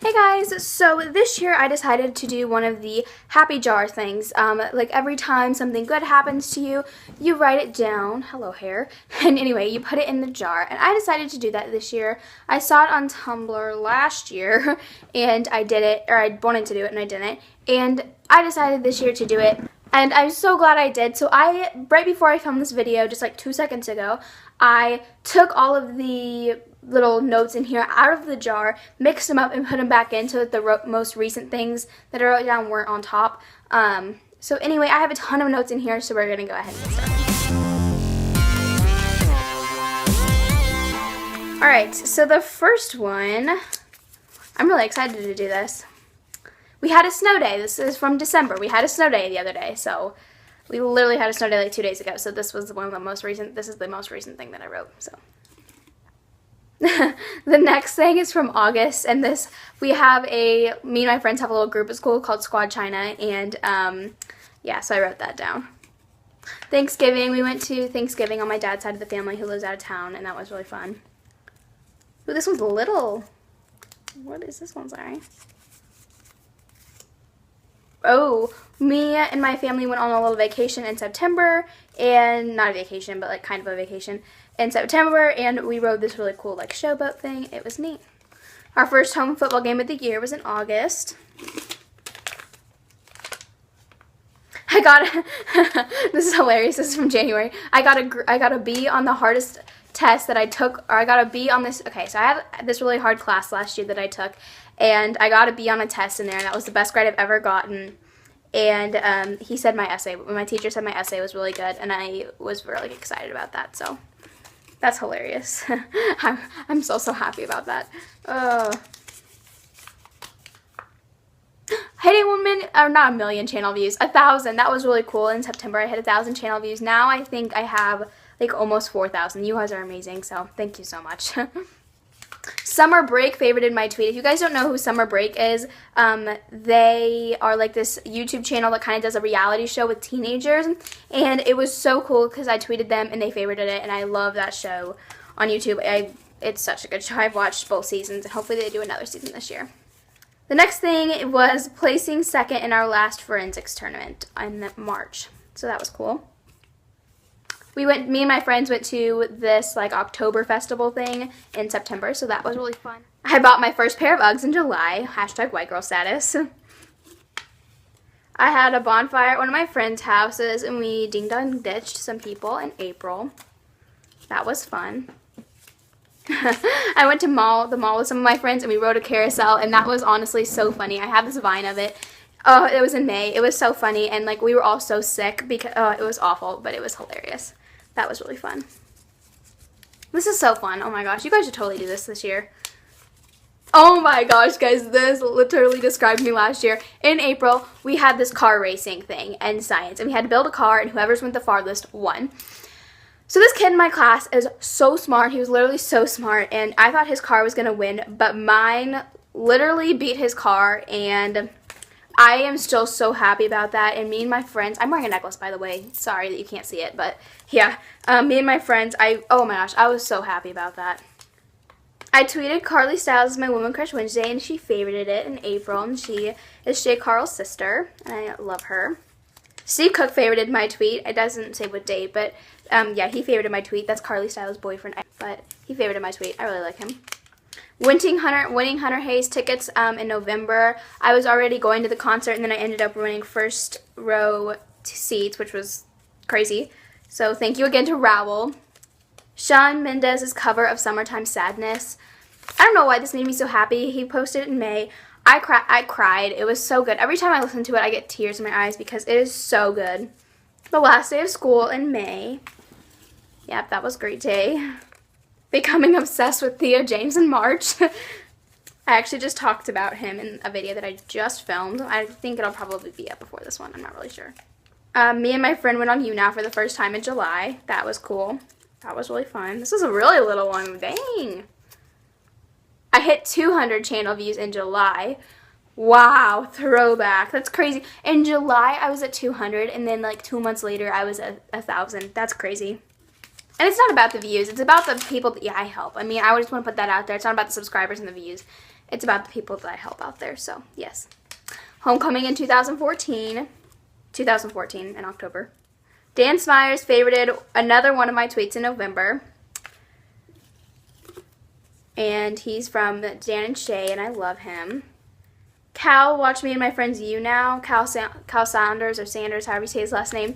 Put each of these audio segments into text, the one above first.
Hey guys, so this year I decided to do one of the happy jar things. Like every time something good happens to you, you write it down. Hello, hair. And anyway, you put it in the jar. And I decided to do that this year. I saw it on Tumblr last year and I did it, or I wanted to do it and I didn't. And I decided this year to do it. And I'm so glad I did. So right before I filmed this video, just like 2 seconds ago, I took all of the little notes in here out of the jar, mixed them up, and put them back in so that the most recent things that I wrote down weren't on top. So anyway, I have a ton of notes in here, so we're going to go ahead and get started. Alright, so the first one, I'm really excited to do this. We had a snow day. This is from December. We had a snow day the other day, so we literally had a snow day like 2 days ago, so this was one of the most recent, this is the most recent thing that I wrote, so. The next thing is from August, and this, me and my friends have a little group at school called Squad China, and yeah, so I wrote that down. Thanksgiving, we went to Thanksgiving on my dad's side of the family who lives out of town, and that was really fun. Ooh, this one's little. What is this one, sorry? Oh, me and my family went on a little vacation in September, and not a vacation, but like kind of a vacation in September, and we rode this really cool like showboat thing. It was neat. Our first home football game of the year was in August. I got this is hilarious. This is from January. I got a B on the hardest test that I took, or I got a B on this. Okay, so I had this really hard class last year that I took, and I got a B on a test in there, and that was the best grade I've ever gotten. And he said my teacher said my essay was really good, and I was really excited about that. So that's hilarious. I'm so happy about that. Hit a woman, or not 1,000,000 channel views, 1,000. That was really cool. In September, I hit 1,000 channel views. Now I think I have like almost 4,000. You guys are amazing, so thank you so much. Summer Break favorited my tweet. If you guys don't know who Summer Break is, they are like this YouTube channel that kind of does a reality show with teenagers, and it was so cool because I tweeted them and they favorited it, and I love that show on YouTube. It's such a good show. I've watched both seasons, and hopefully they do another season this year. The next thing was placing second in our last forensics tournament in March, so that was cool. Me and my friends went to this like October festival thing in September, so that was really fun. I bought my first pair of Uggs in July, hashtag white girl status. I had a bonfire at one of my friends' houses, and we ding-dong ditched some people in April. That was fun. I went to the mall with some of my friends, and we rode a carousel, and that was honestly so funny. I have this Vine of it. Oh, it was in May. It was so funny, and like we were all so sick because it was awful, but it was hilarious. That was really fun. This is so fun. Oh my gosh, you guys should totally do this year. Oh my gosh, guys, this literally described me last year. In April, we had this car racing thing in science, and we had to build a car, and whoever's went the farthest won. So this kid in my class is so smart. He was literally so smart, and I thought his car was going to win, but mine literally beat his car, and I am still so happy about that. And me and my friends, I'm wearing a necklace, by the way. Sorry that you can't see it, but yeah. Me and my friends, oh my gosh, I was so happy about that. I tweeted Carly Styles as my Woman Crush Wednesday, and she favorited it in April, and she is Shay Carl's sister, and I love her. Steve Cook favorited my tweet. It doesn't say what date, but yeah, he favorited my tweet. That's Carly Styles' boyfriend, but he favorited my tweet. I really like him. Winning Hunter Hayes tickets in November. I was already going to the concert, and then I ended up winning first row seats, which was crazy. So thank you again to Raoul. Shawn Mendes's cover of Summertime Sadness. I don't know why this made me so happy. He posted it in May. I cried. It was so good. Every time I listen to it, I get tears in my eyes because it is so good. The last day of school in May. Yep, that was a great day. Becoming obsessed with Theo James in March. I actually just talked about him in a video that I just filmed. I think it'll probably be up before this one. I'm not really sure. Me and my friend went on YouNow for the first time in July. That was cool. That was really fun. This is a really little one. Dang. I hit 200 channel views in July. Wow, throwback. That's crazy. In July, I was at 200, and then like 2 months later, I was at 1,000. That's crazy. And it's not about the views. It's about the people that I help. I mean, I just want to put that out there. It's not about the subscribers and the views. it's about the people that I help out there, so yes. Homecoming in 2014 in October. Dan Smyers favorited another one of my tweets in November. And he's from Dan and Shay, and I love him. Cal watched me and my friends You Now. Cal Saunders, or Sanders, however you say his last name.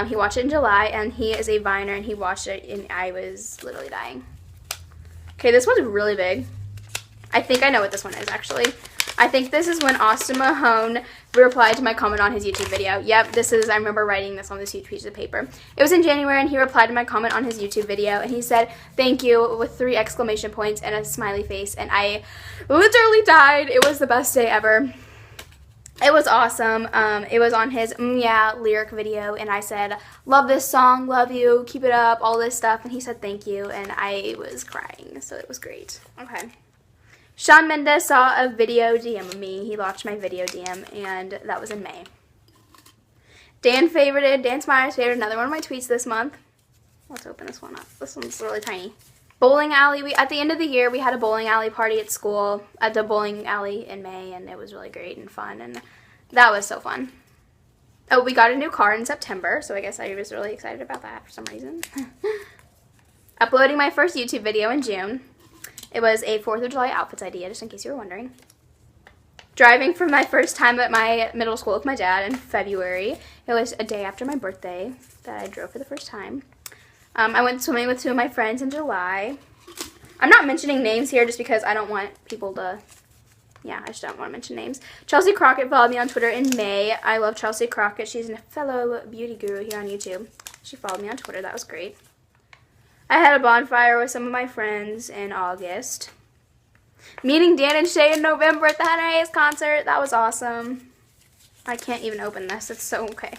He watched it in July, and he is a Viner, and he watched it, and I was literally dying. Okay, this one's really big. I think I know what this one is, actually. I think this is when Austin Mahone replied to my comment on his YouTube video. Yep, this is, I remember writing this on this huge piece of paper. It was in January, and he replied to my comment on his YouTube video, and he said, "Thank you," with 3 exclamation points and a smiley face, and I literally died. It was the best day ever. It was awesome. It was on his Yeah lyric video, and I said, "Love this song, love you, keep it up," all this stuff, and he said thank you, and I was crying, so it was great. Okay. Shawn Mendes saw a video DM of me. He watched my video DM, and that was in May. Dan Smyers favorited another one of my tweets this month. Let's open this one up. This one's really tiny. Bowling alley. At the end of the year, we had a bowling alley party at school, at the bowling alley in May, and it was really great and fun, and that was so fun. Oh, we got a new car in September, so I guess I was really excited about that for some reason. Uploading my first YouTube video in June. It was a 4th of July outfits idea, just in case you were wondering. Driving for my first time at my middle school with my dad in February. It was a day after my birthday that I drove for the first time. I went swimming with 2 of my friends in July. I'm not mentioning names here just because I don't want people to... Yeah, I just don't want to mention names. Chelsea Crockett followed me on Twitter in May. I love Chelsea Crockett. She's a fellow beauty guru here on YouTube. She followed me on Twitter. That was great. I had a bonfire with some of my friends in August. Meeting Dan and Shay in November at the Hannah Hayes concert. That was awesome. I can't even open this. It's so okay.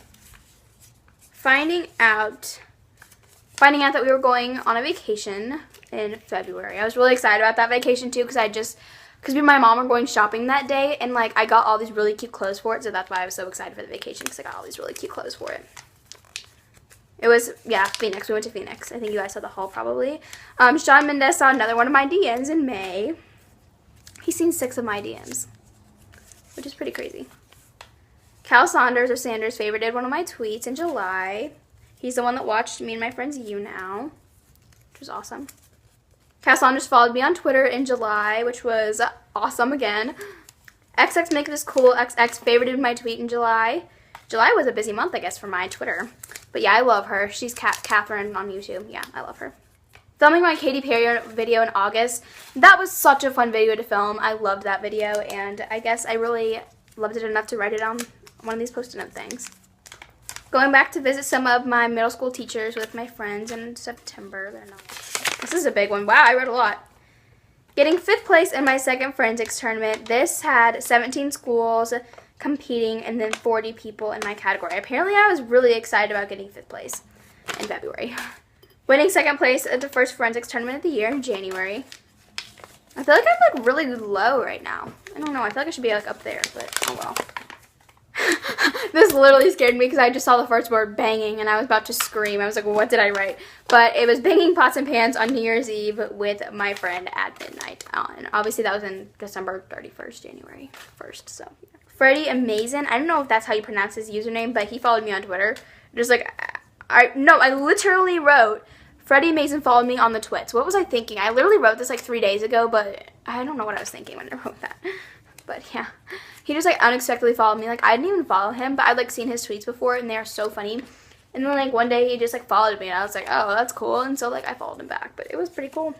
Finding out that we were going on a vacation in February. I was really excited about that vacation too because me and my mom were going shopping that day, and like I got all these really cute clothes for it, so that's why I was so excited for the vacation, because I got all these really cute clothes for it. It was, yeah, Phoenix. We went to Phoenix. I think you guys saw the haul probably. Shawn Mendes saw another one of my DMs in May. He's seen 6 of my DMs, which is pretty crazy. Cal Saunders, or Sanders, favorited one of my tweets in July. He's the one that watched me and my friends You Now, which was awesome. Cal Saunders followed me on Twitter in July, which was awesome again. XX Make This Cool XX favorited my tweet in July. July was a busy month, I guess, for my Twitter. But yeah, I love her. She's Catherine on YouTube. Yeah, I love her. Filming my Katy Perry video in August. That was such a fun video to film. I loved that video, and I guess I really loved it enough to write it on one of these post-it note things. Going back to visit some of my middle school teachers with my friends in September. This is a big one. Wow, I read a lot. Getting 5th place in my second forensics tournament. This had 17 schools competing and then 40 people in my category. Apparently I was really excited about getting 5th place in February. Winning 2nd place at the first forensics tournament of the year in January. I feel like I'm like really low right now. I don't know. I feel like I should be like up there, but oh well. This literally scared me because I just saw the first word banging and I was about to scream. I was like, well, what did I write? But it was banging pots and pans on New Year's Eve with my friend at midnight. And obviously that was in December 31st, January 1st. So Freddie Amazing. I don't know if that's how you pronounce his username, but he followed me on Twitter. Just like, I literally wrote, Freddie Amazing followed me on the twits. What was I thinking? I literally wrote this like 3 days ago, but I don't know what I was thinking when I wrote that. But yeah, he just like unexpectedly followed me. Like I didn't even follow him, but I'd like seen his tweets before and they are so funny. And then like one day he just like followed me and I was like, oh, that's cool. And so like I followed him back, but it was pretty cool.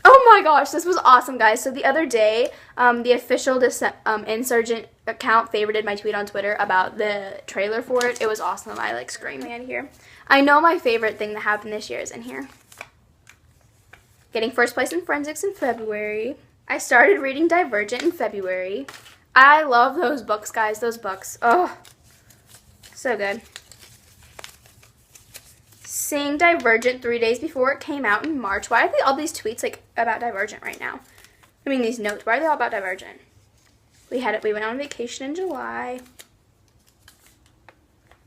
Oh my gosh, this was awesome, guys. So the other day, the official Insurgent account favorited my tweet on Twitter about the trailer for it. It was awesome. I like screamed out of here. I know my favorite thing that happened this year is in here. Getting 1st place in forensics in February. I started reading Divergent in February. I love those books, guys. Those books. Oh, so good. Seeing Divergent 3 days before it came out in March. Why are all these tweets like about Divergent right now? I mean, these notes. Why are they all about Divergent? We went on vacation in July.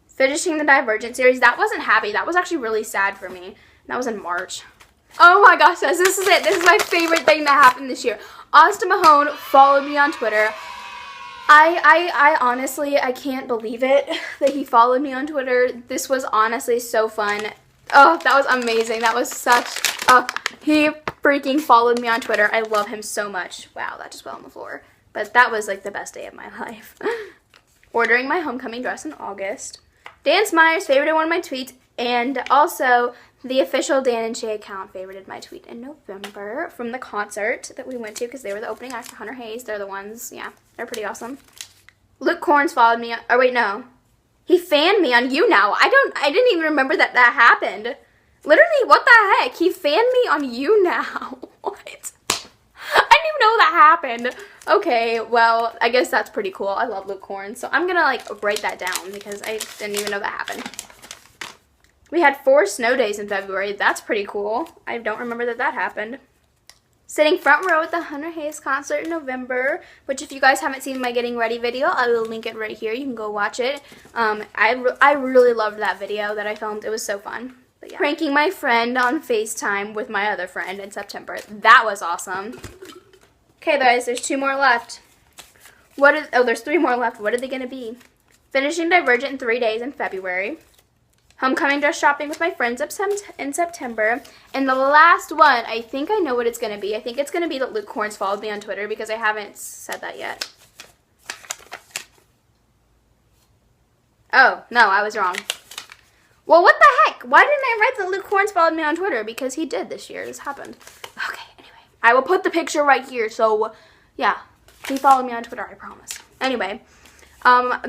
Finishing the Divergent series. That wasn't happy. That was actually really sad for me. That was in March. Oh my gosh, guys, this is it. This is my favorite thing that happened this year. Austin Mahone followed me on Twitter. I honestly, I can't believe it that he followed me on Twitter. This was honestly so fun. Oh, that was amazing. That was such, he freaking followed me on Twitter. I love him so much. Wow, that just fell on the floor. But that was like the best day of my life. Ordering my homecoming dress in August. Dan Smyers favorited one of my tweets. And also, the official Dan and Shay account favorited my tweet in November from the concert that we went to because they were the opening act for Hunter Hayes. They're the ones, yeah, they're pretty awesome. Luke Corns followed me, or wait, no. He fanned me on You Now. I didn't even remember that happened. Literally, what the heck? He fanned me on You Now. What? I didn't even know that happened. Okay, well, I guess that's pretty cool. I love Luke Corns, so I'm gonna like write that down because I didn't even know that happened. We had 4 snow days in February. That's pretty cool. I don't remember that happened. Sitting front row at the Hunter Hayes concert in November, which if you guys haven't seen my getting ready video, I will link it right here. You can go watch it. I really loved that video that I filmed. It was so fun. But yeah. Pranking my friend on FaceTime with my other friend in September. That was awesome. Okay, guys, there's 2 more left. There's 3 more left. What are they going to be? Finishing Divergent in 3 days in February. Homecoming dress shopping with my friends in September. And the last one, I think I know what it's going to be. I think it's going to be that Luke Corns followed me on Twitter because I haven't said that yet. Oh, no, I was wrong. Well, what the heck? Why didn't I write that Luke Corns followed me on Twitter? Because he did this year. This happened. Okay, anyway. I will put the picture right here. So, yeah. He followed me on Twitter, I promise. Anyway.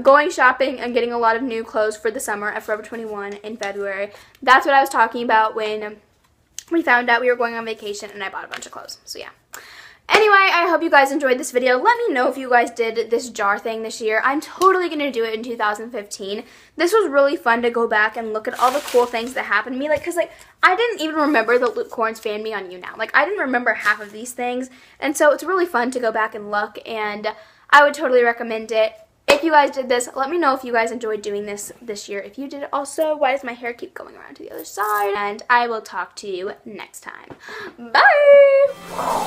Going shopping and getting a lot of new clothes for the summer at Forever 21 in February. That's what I was talking about when we found out we were going on vacation and I bought a bunch of clothes. So yeah. Anyway, I hope you guys enjoyed this video. Let me know if you guys did this jar thing this year. I'm totally going to do it in 2015. This was really fun to go back and look at all the cool things that happened to me. Because I didn't even remember that Luke Corns fanned me on You Now. I didn't remember half of these things. And so it's really fun to go back and look. And I would totally recommend it. If you guys did this, let me know if you guys enjoyed doing this year. If you did also, why does my hair keep going around to the other side? And I will talk to you next time. Bye!